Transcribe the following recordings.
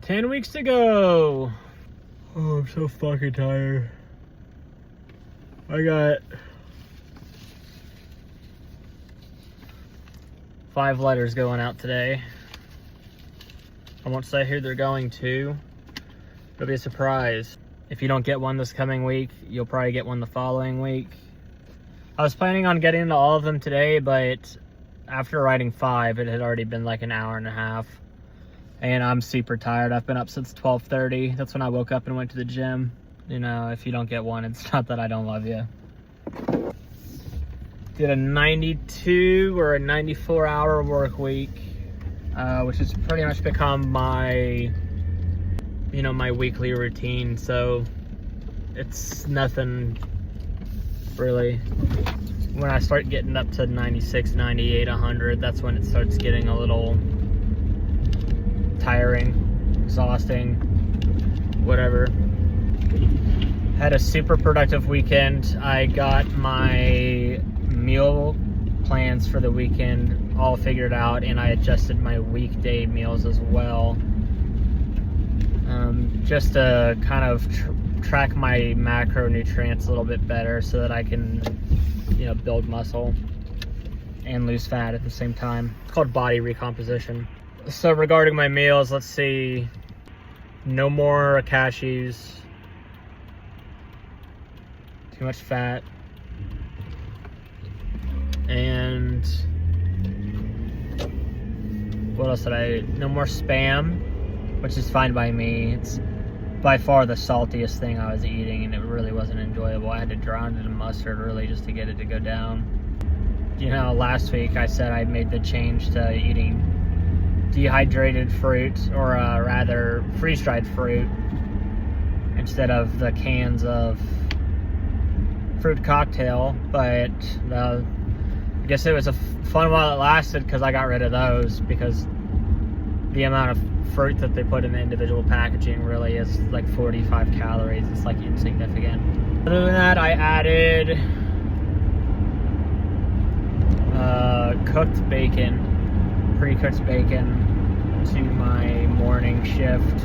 10 weeks to go. Oh, I'm so fucking tired. I got 5 letters going out today. I won't say who they're going to. It'll be a surprise. If you don't get one this coming week, you'll probably get one the following week. I was planning on getting into all of them today, but after writing 5, it had already been like an hour and a half. And I'm super tired. I've been up since 12:30. That's when I woke up and went to the gym. You know, if you don't get one, it's not that I don't love you. Did a 92 or a 94 hour work week, which has pretty much become my, you know, my weekly routine. So it's nothing really. When I start getting up to 96, 98, 100, that's when it starts getting a little tiring, exhausting, whatever. Had a super productive weekend. I got my meal plans for the weekend all figured out, and I adjusted my weekday meals as well, just to kind of track my macronutrients a little bit better so that I can, you know, build muscle and lose fat at the same time. It's called body recomposition. So regarding my meals, let's see, no more cashews, too much fat, and what else did no more Spam, which is fine by me. It's by far the saltiest thing I was eating, and it really wasn't enjoyable. I had to drown it in mustard really just to get it to go down. You know, last week I said I made the change to eating dehydrated fruit, or rather freeze-dried fruit, instead of the cans of fruit cocktail, but I guess it was a fun while it lasted because I got rid of those, because the amount of fruit that they put in the individual packaging really is like 45 calories. It's like insignificant. Other than that, I added cooked bacon, pre-cooked bacon to my morning shift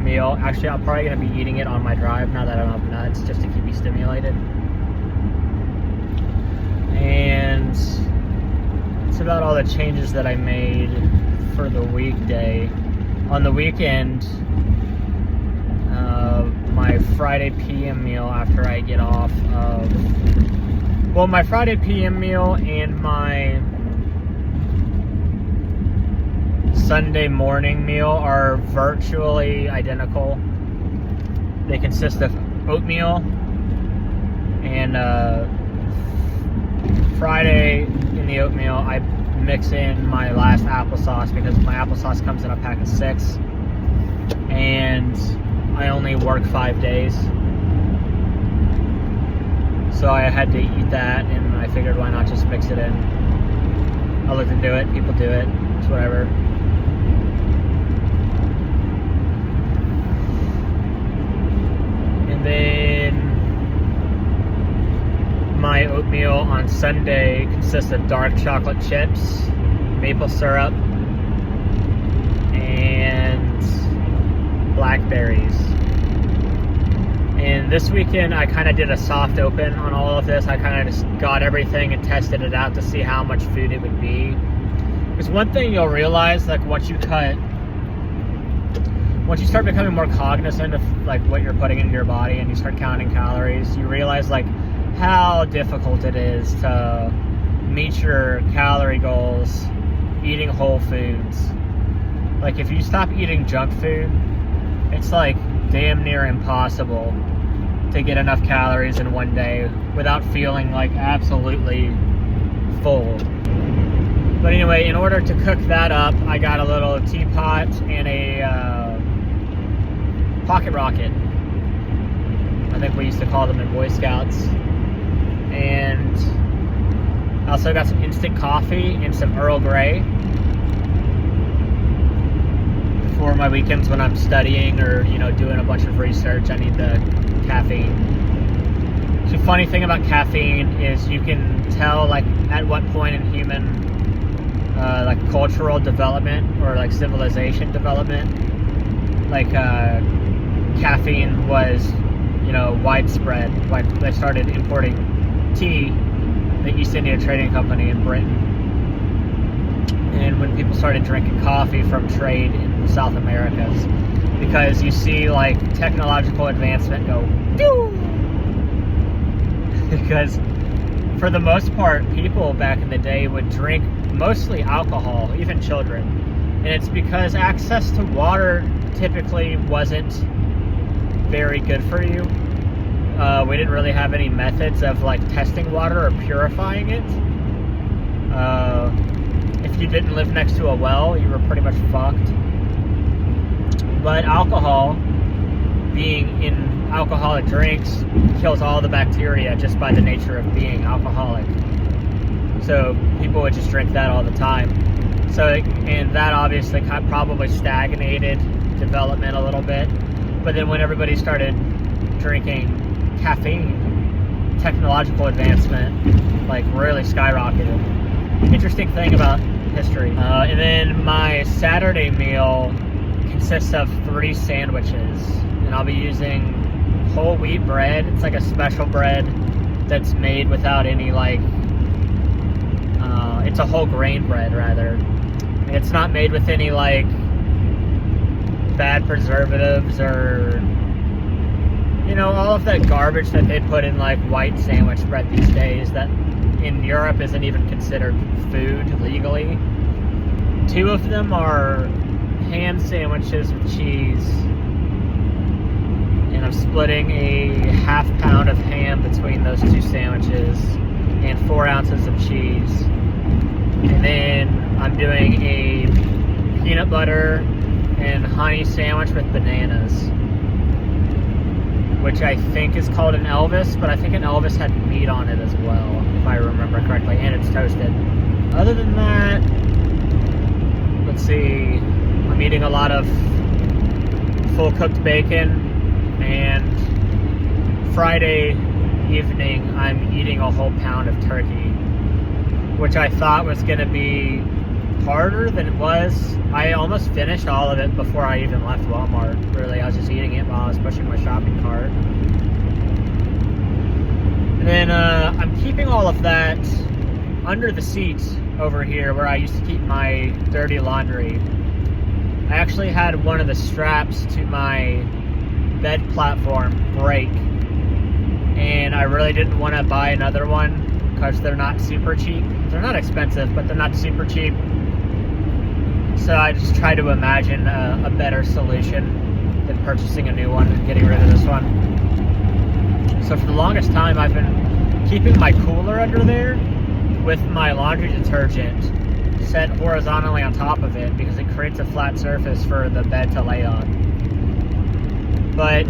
meal. Actually, I'm probably going to be eating it on my drive now that I'm up nuts, just to keep me stimulated. And it's about all the changes that I made for the weekday. On the weekend, my Friday PM meal after I get off of, well, my Friday PM meal and my Sunday morning meal are virtually identical. They consist of oatmeal, and Friday in the oatmeal I mix in my last applesauce, because my applesauce comes in a pack of 6, and I only work 5 days, so I had to eat that, and I figured why not just mix it in. I looked into it, people do it, it's whatever. And then my oatmeal on Sunday consists of dark chocolate chips, maple syrup, and blackberries. And this weekend I kind of did a soft open on all of this. I kind of just got everything and tested it out to see how much food it would be. Because one thing you'll realize, like, once you start becoming more cognizant of like what you're putting into your body, and you start counting calories, you realize like how difficult it is to meet your calorie goals eating whole foods. Like, if you stop eating junk food, it's like damn near impossible to get enough calories in one day without feeling like absolutely full. But anyway, in order to cook that up, I got a little teapot and a pocket rocket. I think we used to call them in Boy Scouts. And I also got some instant coffee and some Earl Grey for my weekends when I'm studying or, you know, doing a bunch of research. I need the caffeine. The funny thing about caffeine is you can tell like at what point in human like cultural development or like civilization development like caffeine was, widespread. They started importing tea, the East India Trading Company in Britain. And when people started drinking coffee from trade in the South Americas, because you see like technological advancement go doo! Because for the most part, people back in the day would drink mostly alcohol, even children. And it's because access to water typically wasn't very good for you. We didn't really have any methods of like testing water or purifying it. If you didn't live next to a well, you were pretty much fucked. But alcohol, being in alcoholic drinks, kills all the bacteria just by the nature of being alcoholic. So people would just drink that all the time. So, and that obviously probably stagnated development a little bit. But then when everybody started drinking caffeine, technological advancement like really skyrocketed. Interesting thing about history. And then my Saturday meal consists of 3 sandwiches, and I'll be using whole wheat bread. It's like a special bread that's made without any like it's a whole grain bread rather. It's not made with any like bad preservatives or all of that garbage that they put in like white sandwich bread these days that in Europe isn't even considered food legally. 2 of them are ham sandwiches with cheese, and I'm splitting a ½ pound of ham between those 2 sandwiches and 4 ounces of cheese. And then I'm doing a peanut butter and honey sandwich with bananas, which I think is called an Elvis, but I think an Elvis had meat on it as well, if I remember correctly, and it's toasted. Other than that, let's see, I'm eating a lot of full cooked bacon, and Friday evening I'm eating a whole pound of turkey, which I thought was going to be harder than it was. I almost finished all of it before I even left Walmart. Really, I was just eating it while I was pushing my shopping cart. And then I'm keeping all of that under the seat over here where I used to keep my dirty laundry. I actually had one of the straps to my bed platform break, and I really didn't want to buy another one because they're not super cheap. They're not expensive, but they're not super cheap. So I just tried to imagine a better solution than purchasing a new one and getting rid of this one. So for the longest time, I've been keeping my cooler under there with my laundry detergent set horizontally on top of it because it creates a flat surface for the bed to lay on. But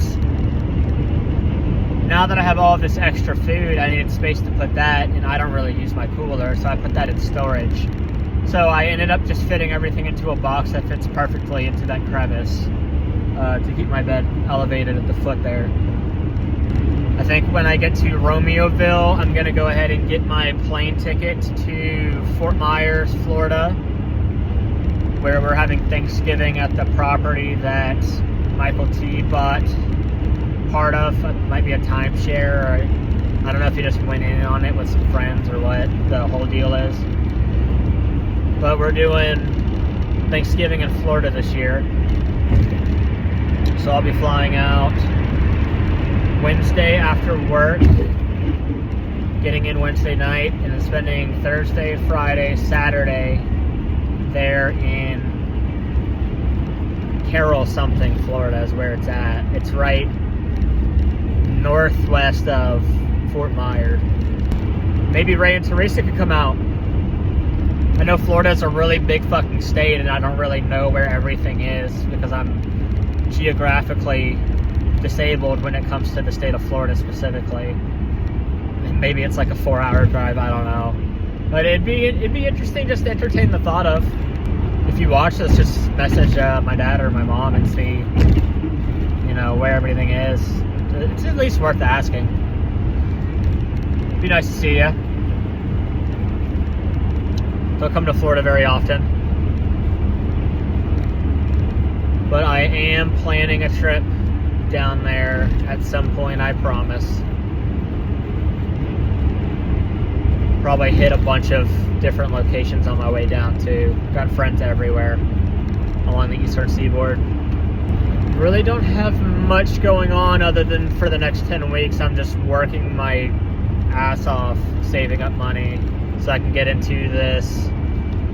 now that I have all of this extra food, I needed space to put that, and I don't really use my cooler, so I put that in storage. So I ended up just fitting everything into a box that fits perfectly into that crevice to keep my bed elevated at the foot there. I think when I get to Romeoville, I'm going to go ahead and get my plane ticket to Fort Myers, Florida, where we're having Thanksgiving at the property that Michael T. bought part of. It might be a timeshare, or I don't know if he just went in on it with some friends or what the whole deal is. But we're doing Thanksgiving in Florida this year. So I'll be flying out Wednesday after work, getting in Wednesday night, and then spending Thursday, Friday, Saturday there in Carroll something, Florida is where it's at. It's right northwest of Fort Myers. Maybe Ray and Teresa could come out. I know Florida's a really big fucking state, and I don't really know where everything is because I'm geographically disabled when it comes to the state of Florida specifically. And maybe it's like a 4-hour drive, I don't know. But it'd be interesting just to entertain the thought of. If you watch this, just message my dad or my mom and see, where everything is. It's at least worth asking. It'd be nice to see you. Don't come to Florida very often. But I am planning a trip down there at some point, I promise. Probably hit a bunch of different locations on my way down too. Got friends everywhere along the eastern seaboard. Really don't have much going on other than for the next 10 weeks I'm just working my ass off saving up money so I can get into this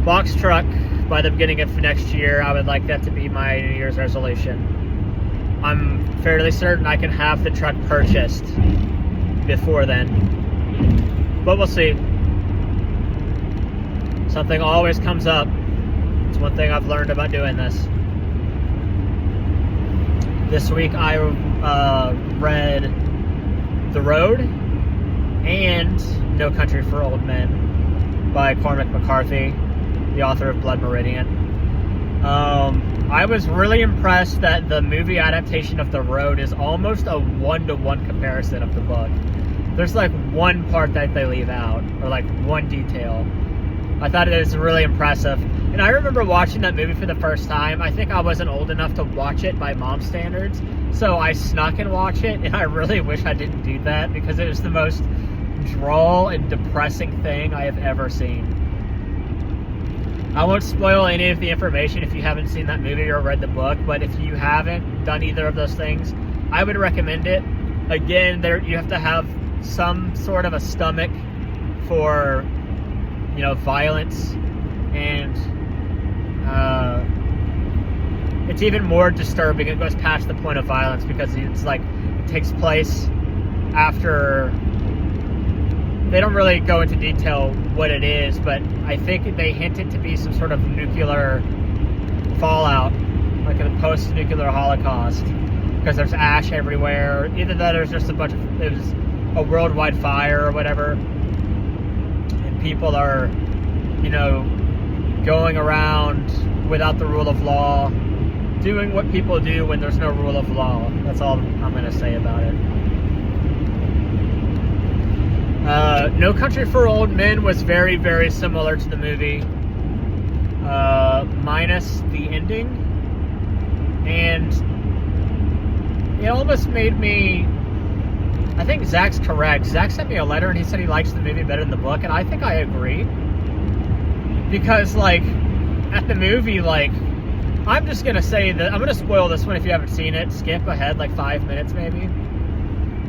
box truck by the beginning of next year. I would like that to be my New Year's resolution. I'm fairly certain I can have the truck purchased before then, but we'll see. Something always comes up. It's one thing I've learned about doing this. This week I read The Road and No Country for Old Men by Cormac McCarthy, the author of Blood Meridian. I was really impressed that the movie adaptation of The Road is almost a one-to-one comparison of the book. There's like one part that they leave out, or like one detail. I thought it was really impressive. And I remember watching that movie for the first time. I think I wasn't old enough to watch it by mom standards, so I snuck and watched it, and I really wish I didn't do that because it was the most droll and depressing thing I have ever seen. I won't spoil any of the information if you haven't seen that movie or read the book, but if you haven't done either of those things, I would recommend it. Again, you have to have some sort of a stomach for, violence, and it's even more disturbing. It goes past the point of violence because it's like it takes place after. They don't really go into detail what it is, but I think they hint it to be some sort of nuclear fallout, like a post-nuclear Holocaust, because there's ash everywhere. Either that or there's just it was a worldwide fire or whatever, and people are, going around without the rule of law, doing what people do when there's no rule of law. That's all I'm going to say about it. No Country for Old Men was very, very similar to the movie, minus the ending, and it almost made me, I think Zach's correct. Zach sent me a letter and he said he likes the movie better than the book, and I think I agree, because at the movie, I'm just going to say that, I'm going to spoil this one if you haven't seen it. Skip ahead 5 minutes maybe,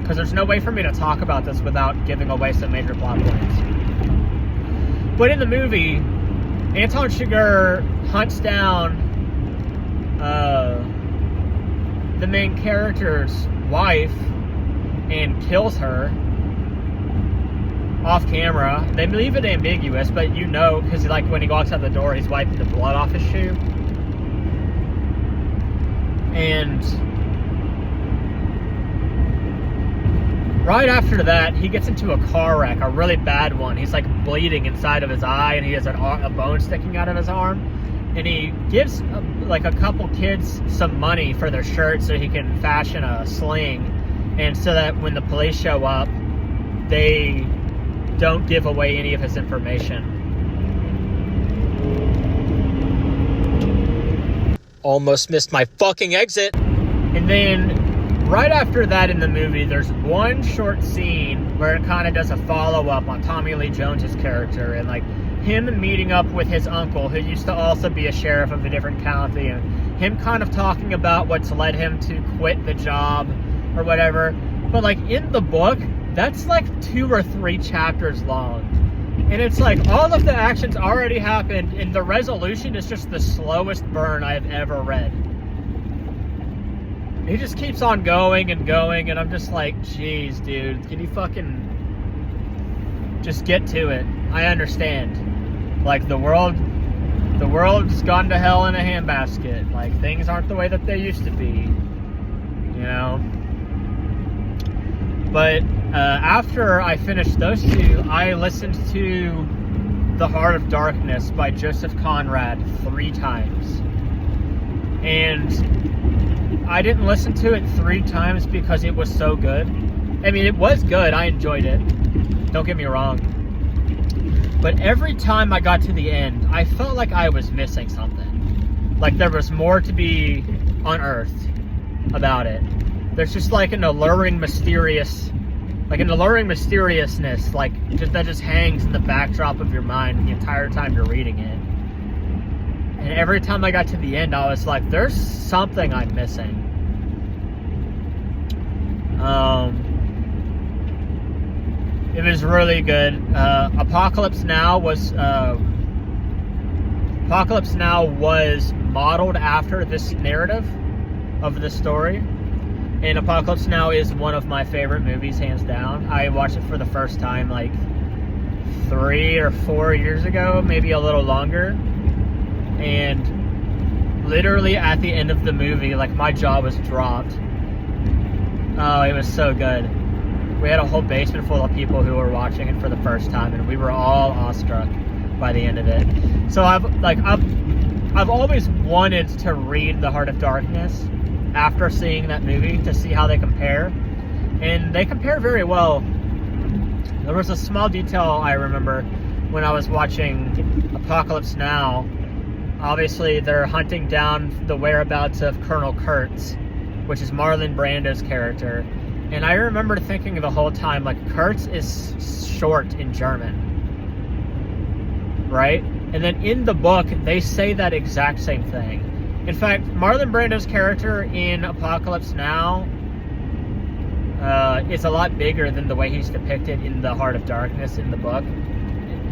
because there's no way for me to talk about this without giving away some major plot points. But in the movie, Anton Chigurh hunts down the main character's wife and kills her off camera. They leave it ambiguous, but because when he walks out the door, he's wiping the blood off his shoe. And right after that, he gets into a car wreck, a really bad one. He's bleeding inside of his eye, and he has a bone sticking out of his arm. And he gives a couple kids some money for their shirts so he can fashion a sling, and so that when the police show up, they don't give away any of his information. Almost missed my fucking exit. And then right after that in the movie, there's one short scene where it kind of does a follow-up on Tommy Lee Jones's character, and him meeting up with his uncle, who used to also be a sheriff of a different county, and him kind of talking about what's led him to quit the job or whatever. But in the book, that's 2 or 3 chapters long, and it's all of the actions already happened, and the resolution is just the slowest burn I've ever read. He just keeps on going and going, and I'm just geez, dude, can you fucking just get to it? I understand. The world's gone to hell in a handbasket. Things aren't the way that they used to be, But after I finished those two, I listened to The Heart of Darkness by Joseph Conrad 3 times. And I didn't listen to it 3 times because it was so good. I mean, it was good. I enjoyed it. Don't get me wrong. But every time I got to the end, I felt like I was missing something. There was more to be unearthed about it. There's just like an alluring mysteriousness, like that just hangs in the backdrop of your mind the entire time you're reading it. And every time I got to the end, I was like, there's something I'm missing. It was really good. Apocalypse Now was modeled after this narrative of the story. And Apocalypse Now is one of my favorite movies, hands down. I watched it for the first time like 3 or 4 years ago, maybe a little longer. And literally at the end of the movie, like, my jaw was dropped. Oh, it was so good. We had a whole basement full of people who were watching it for the first time, and we were all awestruck by the end of it. So I've always wanted to read The Heart of Darkness after seeing that movie to see how they compare, and they compare very well. There was a small detail I remember when I was watching Apocalypse Now. Obviously, they're hunting down the whereabouts of Colonel Kurtz, which is Marlon Brando's character. And I remember thinking the whole time, like, Kurtz is short in German, right? And then in the book, they say that exact same thing. In fact, Marlon Brando's character in Apocalypse Now is a lot bigger than the way he's depicted in The Heart of Darkness in the book.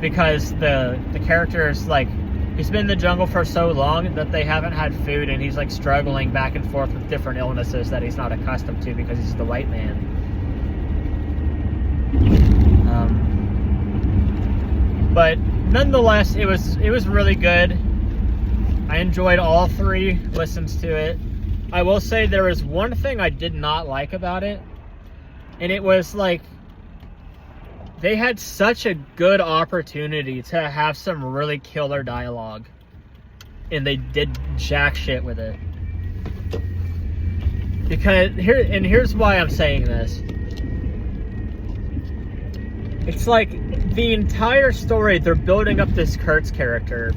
Because the character is like, he's been in the jungle for so long that they haven't had food, and he's like struggling back and forth with different illnesses that he's not accustomed to because he's the white man. But nonetheless, it was really good. I enjoyed all 3 listens to it. I will say there was one thing I did not like about it, and it was like, they had such a good opportunity to have some really killer dialogue, and they did jack shit with it. Because here's why I'm saying this. It's like the entire story, they're building up this Kurtz character.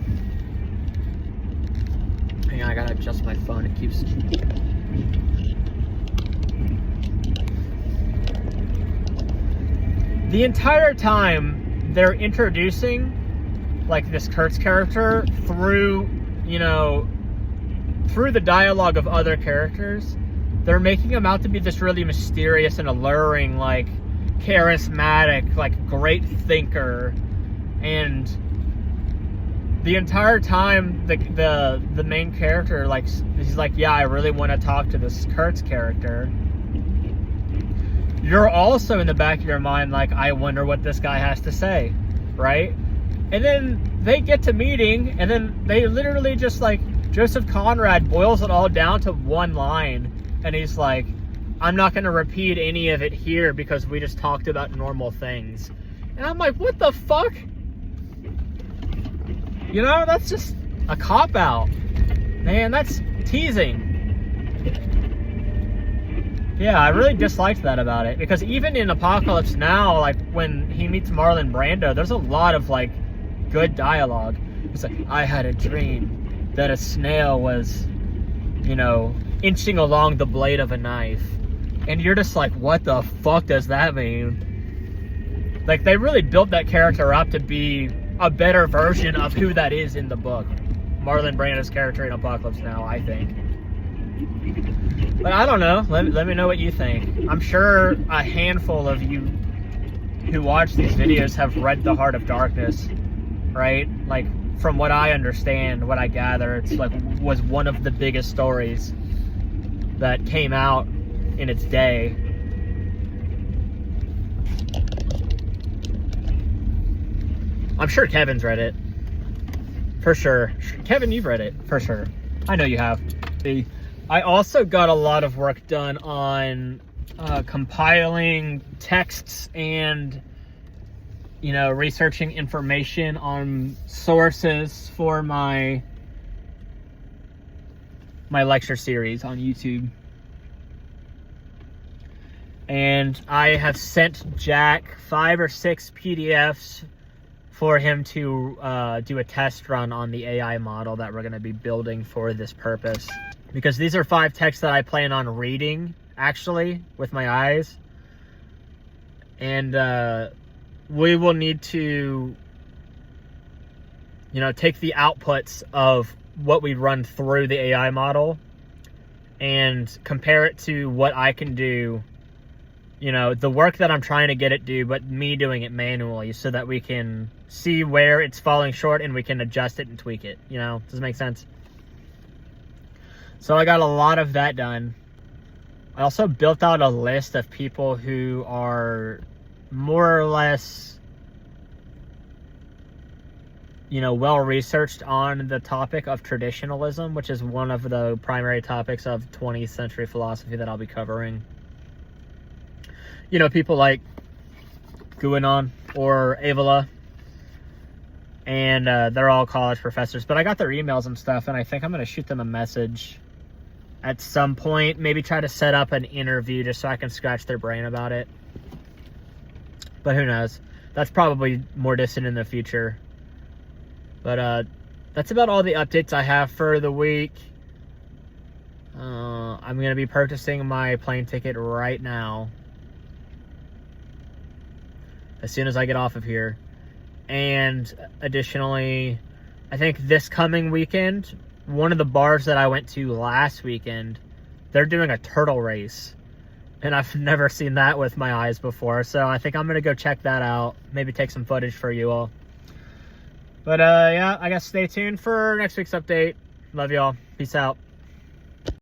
Hang on, I gotta adjust my phone. It keeps... The entire time, they're introducing, like, this Kurtz character through, through the dialogue of other characters. They're making him out to be this really mysterious and alluring, like, charismatic, like, great thinker. And the entire time, the main character, like, he's like, yeah, I really want to talk to this Kurtz character. You're also in the back of your mind like, I wonder what this guy has to say, right? And then they get to meeting, and then they literally just, like, Joseph Conrad boils it all down to one line, and he's like, I'm not going to repeat any of it here because we just talked about normal things. And I'm like, what the fuck? That's just a cop-out. Man, that's teasing. Yeah, I really disliked that about it, because even in Apocalypse Now, like, when he meets Marlon Brando, there's a lot of, like, good dialogue. It's like, I had a dream that a snail was, inching along the blade of a knife. And you're just like, what the fuck does that mean? Like, they really built that character up to be a better version of who that is in the book. Marlon Brando's character in Apocalypse Now, I think. But I don't know. Let me know what you think. I'm sure a handful of you who watch these videos have read The Heart of Darkness, right? Like, from what I understand, what I gather, it's like was one of the biggest stories that came out in its day. I'm sure Kevin's read it. For sure. Kevin, you've read it. For sure. I know you have. I also got a lot of work done on compiling texts and, researching information on sources for my lecture series on YouTube. And I have sent Jack 5 or 6 PDFs for him to do a test run on the AI model that we're going to be building for this purpose. because these are 5 texts that I plan on reading, actually, with my eyes. And we will need to, take the outputs of what we run through the AI model and compare it to what I can do, the work that I'm trying to get it do, but me doing it manually, so that we can see where it's falling short and we can adjust it and tweak it. Does it make sense? So I got a lot of that done. I also built out a list of people who are more or less, well researched on the topic of traditionalism, which is one of the primary topics of 20th century philosophy that I'll be covering. People like Guénon or Avila, and they're all college professors, but I got their emails and stuff, and I think I'm going to shoot them a message at some point, maybe try to set up an interview just so I can scratch their brain about it. But who knows? That's probably more distant in the future. But that's about all the updates I have for the week. I'm going to be purchasing my plane ticket right now, as soon as I get off of here. And additionally, I think this coming weekend, one of the bars that I went to last weekend, they're doing a turtle race. And I've never seen that with my eyes before. So I think I'm going to go check that out. Maybe take some footage for you all. But yeah, I guess stay tuned for next week's update. Love y'all. Peace out.